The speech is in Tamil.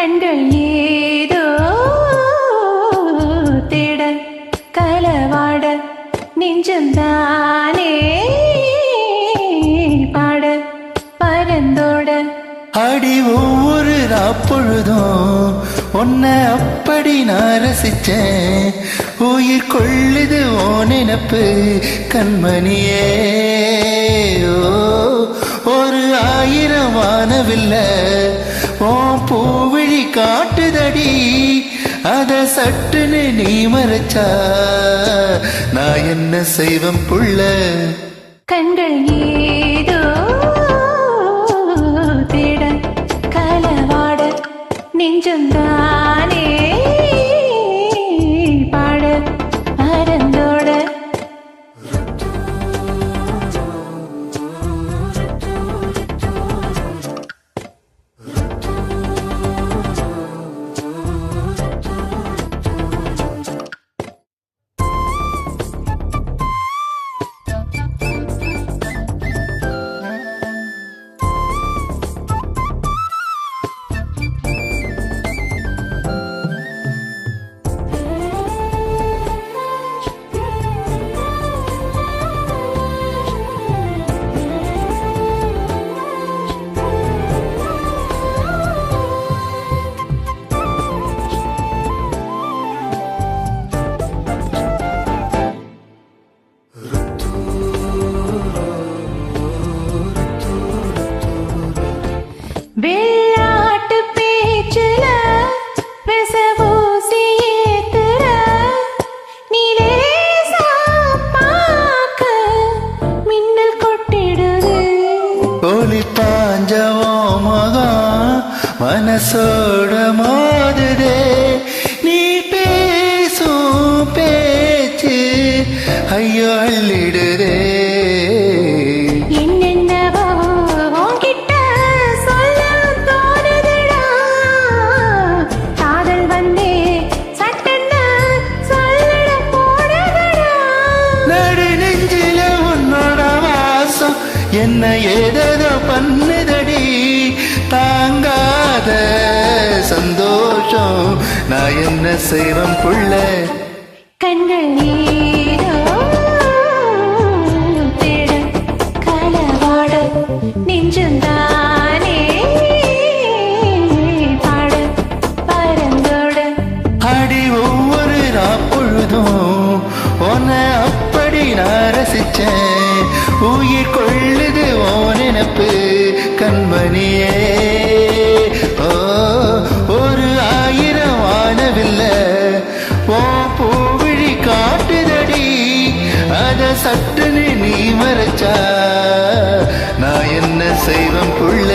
கண்கள் ஏதோ தேட கலவாட நெஞ்சம்தானே பாட பரந்தோட அடி ஒவ்வொரு பொழுதும் உன்னை அப்படி நான் ரசிச்சேன். உயிர் கொள்ளுது ஓ நினப்பு கண்மணியே. ஒரு 1000 வானவில்லை ஓ பூவிழி காட்டுதடி. அத சட்டுன்னு நீ மறைச்சா நான் என்ன செய்வம் புள்ள. கண்கள் ஏதோ தேட கலவாட நெஞ்சம்தானே பாட பரந்தோட வெள்ளாட்டு பேச்சுல விசவூசி ஏத்துற நீலேசா பாக்க மின்னல் கொட்டிடுது. ஒளி பாஞ்சவோ மகம் மனசோட மோதுதே. நீ பேசும் பேச்சு ஐயோ அள்ளிடுதே. என்ன ஏதோ பண்ணுதடி தாங்காத சந்தோஷம் நான் என்ன செய்வம் புள்ள. கண்கள் ஏதோ தேட கலவாட நெஞ்சம்தானே பாட பரந்தோட. அடி ஒவ்வொரு பொழுதும் உன்னை அப்படி நான் ரசிச்சேன். உயிர் கொள்ளுது ஓ நினப்பு கண்மணியே. ஒரு 1000 வானவில்லை ஓ பூவிழி காட்டுதடி. அத சட்டுன்னு நீ மறைச்சா நான் என்ன செய்வம் புள்ள.